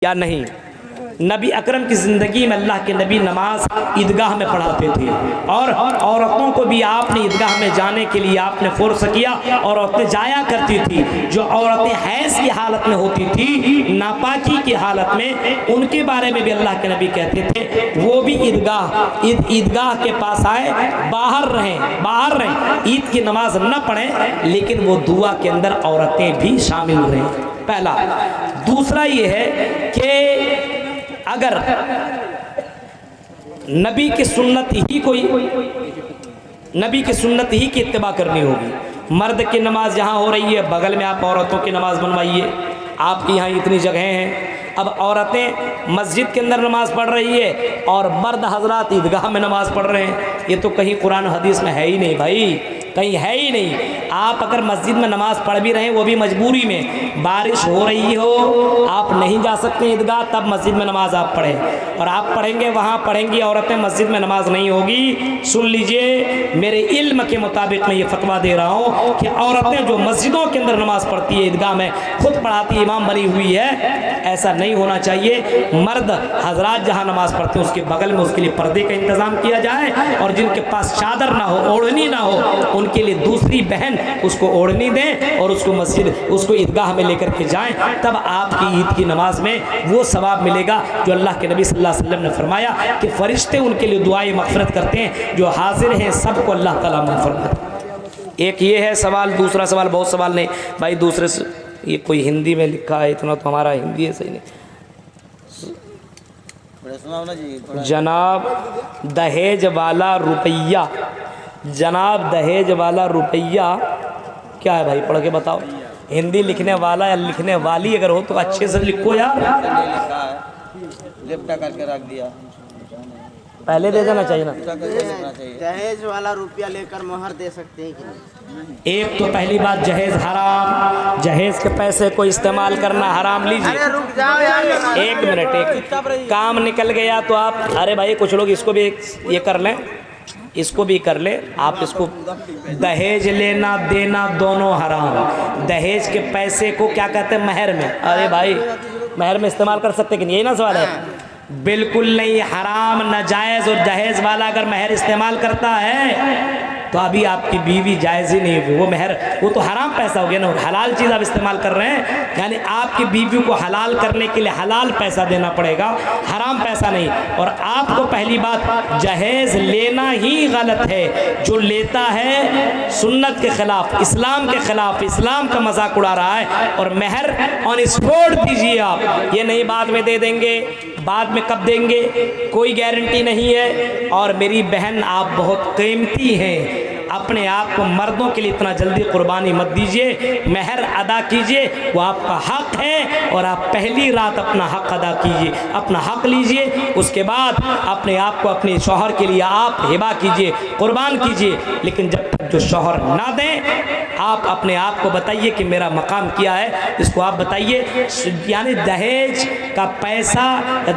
या नहीं। नबी अकरम की ज़िंदगी में अल्लाह के नबी नमाज ईदगाह में पढ़ाते थे और औरतों को भी आपने ईदगाह में जाने के लिए आपने फोर्स किया और औरतें जाया करती थी। जो औरतें हैज़ की हालत में होती थी, नापाकी की हालत में, उनके बारे में भी अल्लाह के नबी कहते थे वो भी ईदगाह के पास आए, बाहर रहें, ईद की नमाज न पढ़ें, लेकिन वो दुआ के अंदर औरतें भी शामिल रहें। पहला। दूसरा ये है कि अगर नबी की सुन्नत ही की इत्तिबा करनी होगी। मर्द की नमाज जहाँ हो रही है, बगल में आप औरतों की नमाज बनवाइए। आपकी यहाँ इतनी जगह हैं, अब औरतें मस्जिद के अंदर नमाज पढ़ रही है और मर्द हजरात ईदगाह में नमाज पढ़ रहे हैं। ये तो कहीं कुरान हदीस में है ही नहीं भाई, कहीं है ही नहीं। आप अगर मस्जिद में नमाज पढ़ भी रहे हैं, वो भी मजबूरी में, बारिश हो रही हो, आप नहीं जा सकते ईदगाह, तब मस्जिद में नमाज आप पढ़ें। और आप पढ़ेंगे, वहाँ पढ़ेंगी औरतें, मस्जिद में नमाज नहीं होगी। सुन लीजिए, मेरे इल्म के मुताबिक मैं ये फतवा दे रहा हूँ कि औरतें जो मस्जिदों के अंदर नमाज पढ़ती है, ईदगाह में खुद पढ़ाती है, इमाम बनी हुई है, ऐसा नहीं होना चाहिए। मर्द हजरात जहाँ नमाज पढ़ते हैं उसके बगल में उसके लिए पर्दे का इंतज़ाम किया जाए, और जिनके पास चादर ना हो, ओढ़नी ना हो, उनके लिए दूसरी बहन उसको ओढ़नी दें और उसको ईदगाह में लेकर के जाएं। तब आपकी ईद की नमाज में वो सवाब मिलेगा जो अल्लाह के नबी सल्लल्लाहु अलैहि वसल्लम ने फरमाया कि फरिश्ते उनके लिए दुआएं मग़फ़िरत करते हैं, जो हाजिर हैं सबको अल्लाह ताला माफ़ फरमाता है। एक ये है सवाल। दूसरा सवाल, बहुत सवाल नहीं भाई, दूसरे ये कोई हिंदी में लिखा है, इतना तो हमारा हिंदी है सही नहीं। जनाब दहेज वाला रुपया, जनाब दहेज वाला रुपया क्या है भाई, पढ़ के बताओ। हिंदी लिखने वाला या लिखने वाली अगर हो तो अच्छे से लिखो यार। लिपटा करके रख दिया, पहले दे देना चाहिए ना। दहेज वाला रुपया लेकर मोहर दे सकते हैं कि नहीं? एक तो पहली बात जहेज हराम, जहेज के पैसे को इस्तेमाल करना हराम। लीजिए रुक जाओ यार, एक मिनट, एक काम निकल गया तो आप, अरे भाई कुछ लोग इसको भी ये कर लें, इसको भी कर ले आप। इसको दहेज लेना देना दोनों हराम। दहेज के पैसे को क्या कहते हैं, महर में। अरे भाई महर में इस्तेमाल कर सकते कि नहीं, यही ना सवाल है। बिल्कुल नहीं, हराम, नाजायज़। और दहेज वाला अगर महर इस्तेमाल करता है तो अभी आपकी बीवी जायज़ ही नहीं होगी, वो महर, वो तो हराम पैसा हो गया ना। हलाल चीज़ आप इस्तेमाल कर रहे हैं, यानी आपकी बीवी को हलाल करने के लिए हलाल पैसा देना पड़ेगा, हराम पैसा नहीं। और आपको पहली बात जहेज़ लेना ही गलत है। जो लेता है सुन्नत के ख़िलाफ़, इस्लाम के ख़िलाफ़, इस्लाम का मजाक उड़ा रहा है। और महर ऑन स्पॉट दीजिए आप, ये नहीं बाद में दे देंगे, बाद में कब देंगे कोई गारंटी नहीं है। और मेरी बहन आप बहुत कीमती हैं, अपने आप को मर्दों के लिए इतना जल्दी कुर्बानी मत दीजिए। महर अदा कीजिए, वो आपका हक है, और आप पहली रात अपना हक अदा कीजिए, अपना हक लीजिए। उसके बाद अपने आप को अपने शौहर के लिए आप हिबा कीजिए, कुर्बान कीजिए। लेकिन जब तक जो शौहर ना दें, आप अपने आप को बताइए कि मेरा मकाम क्या है, इसको आप बताइए। यानी दहेज का पैसा,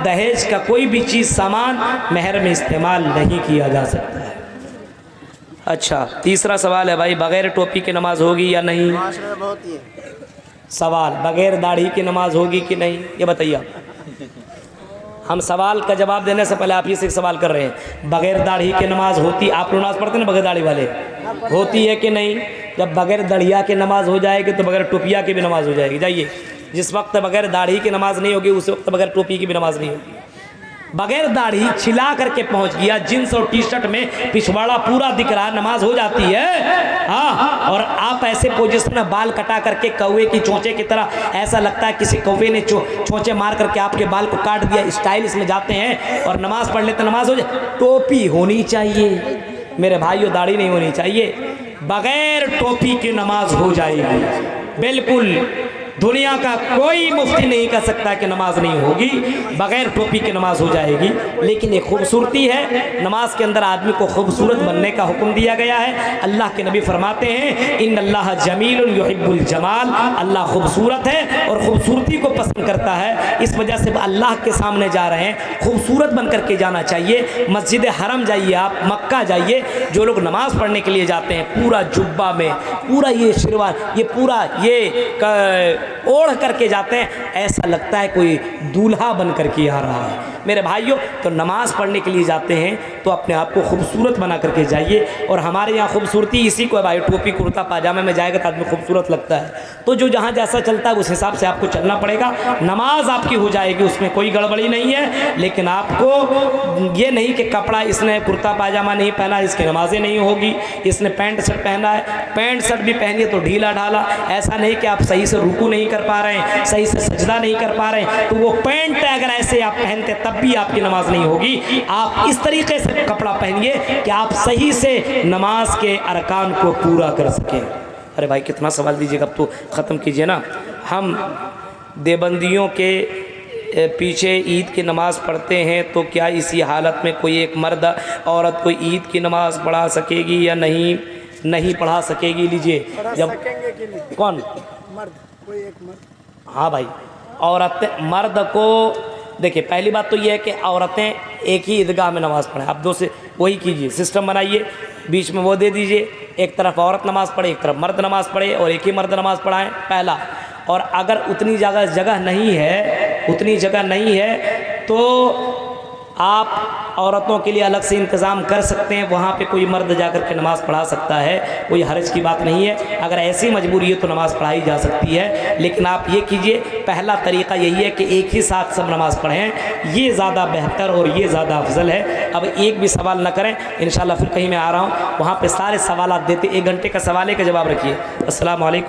दहेज का कोई भी चीज़, सामान महर में इस्तेमाल नहीं किया जा सकता है। अच्छा, तीसरा सवाल है भाई, बगैर टोपी की नमाज होगी या नहीं? बहुत ही सवाल, बगैर दाढ़ी की नमाज होगी कि नहीं, ये बताइए आप। हम सवाल का जवाब देने से पहले आप ही से सवाल कर रहे हैं। बगैर दाढ़ी की नमाज होती, आप लोग नमाज पढ़ते हैं ना बगैर दाढ़ी वाले, होती है कि नहीं? जब बगैर दढ़िया की नमाज हो जाएगी तो बगैर टोपिया की भी नमाज हो जाएगी। जाइए, जिस वक्त बगैर दाढ़ी की नमाज नहीं होगी उस वक्त बगैर टोपी की भी नमाज नहीं होगी। बगैर दाढ़ी छिला करके पहुंच गया, जींस और टी शर्ट में पिछवाड़ा पूरा दिख रहा, नमाज हो जाती है। हाँ, और आप ऐसे पोजीशन में बाल कटा करके कौवे की चोंचे की तरह, ऐसा लगता है किसी कौवे ने चोंचे मार करके आपके बाल को काट दिया, स्टाइल इसमें जाते हैं और नमाज पढ़ लेते, नमाज हो जाए। टोपी होनी चाहिए मेरे भाइयों, दाढ़ी नहीं होनी चाहिए। बगैर टोपी की नमाज हो जाएगी, बिल्कुल। दुनिया का कोई मुफ्ती नहीं कह सकता कि नमाज नहीं होगी, बगैर टोपी की नमाज हो जाएगी। लेकिन एक खूबसूरती है, नमाज के अंदर आदमी को खूबसूरत बनने का हुक्म दिया गया है। अल्लाह के नबी फरमाते हैं, इन्नल्लाह जमीलुन युहिब्बुल जमाल, अल्लाह खूबसूरत है और खूबसूरती को पसंद करता है। इस वजह से अल्लाह के सामने जा रहे हैं, खूबसूरत बन करके जाना चाहिए। मस्जिद हरम जाइए, आप मक्का जाइए, जो लोग नमाज पढ़ने के लिए जाते हैं पूरा जुब्बा में, पूरा ये शिरवान, ये पूरा ये ओढ़ करके जाते हैं, ऐसा लगता है कोई दूल्हा बन करके आ रहा है। मेरे भाइयों, तो नमाज पढ़ने के लिए जाते हैं तो अपने आप को खूबसूरत बना करके जाइए। और हमारे यहाँ खूबसूरती इसी को है भाई, टोपी कुर्ता पाजामे में जाएगा तो आदमी खूबसूरत लगता है। तो जो जहाँ जैसा चलता है उस हिसाब से आपको चलना पड़ेगा। नमाज आपकी हो जाएगी, उसमें कोई गड़बड़ी नहीं है। लेकिन आपको ये नहीं कि कपड़ा इसने कुर्ता पाजामा नहीं पहना इसकी नमाजें नहीं होगी, इसने पैंट शर्ट पहना है, पैंट शर्ट भी पहनिए तो ढीला ढाला। ऐसा नहीं कि आप सही से रुकू नहीं कर पा रहे हैं, सही से सजदा नहीं कर पा रहे हैं, तो वो पैंट अगर ऐसे आप पहनते तब भी आपकी नमाज नहीं होगी। आप इस तरीके से कपड़ा पहनिए कि आप सही से नमाज के अरकान को पूरा कर सकें। अरे भाई कितना सवाल दीजिएगा, अब तो ख़त्म कीजिए ना। हम देवबंदियों के पीछे ईद की नमाज़ पढ़ते हैं, तो क्या इसी हालत में कोई एक मर्द औरत कोई ईद की नमाज़ पढ़ा सकेगी या नहीं? नहीं पढ़ा सकेगी। लीजिए, जब कौन मर्द, कोई एक मर्द, हाँ भाई, औरतें मर्द को देखिए, पहली बात तो ये है कि औरतें एक ही ईदगाह में नमाज़ पढ़ें। आप दो से वही कीजिए, सिस्टम बनाइए, बीच में वो दे दीजिए, एक तरफ औरत नमाज़ पढ़े, एक तरफ मर्द नमाज़ पढ़े, और एक ही मर्द नमाज़ पढ़ाएं, पहला। और अगर उतनी जगह नहीं है तो आप औरतों के लिए अलग से इंतज़ाम कर सकते हैं, वहाँ पे कोई मर्द जाकर के नमाज़ पढ़ा सकता है, कोई हर्ज की बात नहीं है। अगर ऐसी मजबूरी है तो नमाज़ पढ़ाई जा सकती है। लेकिन आप ये कीजिए, पहला तरीक़ा यही है कि एक ही साथ सब नमाज़ पढ़ें, ये ज़्यादा बेहतर और ये ज़्यादा अफजल है। अब एक भी सवाल ना करें, इंशाल्लाह फिर कहीं मैं आ रहा हूँ, वहाँ पर सारे सवाल देते, 1 घंटे का सवाल है का जवाब रखिए। अस्सलाम वालेकुम।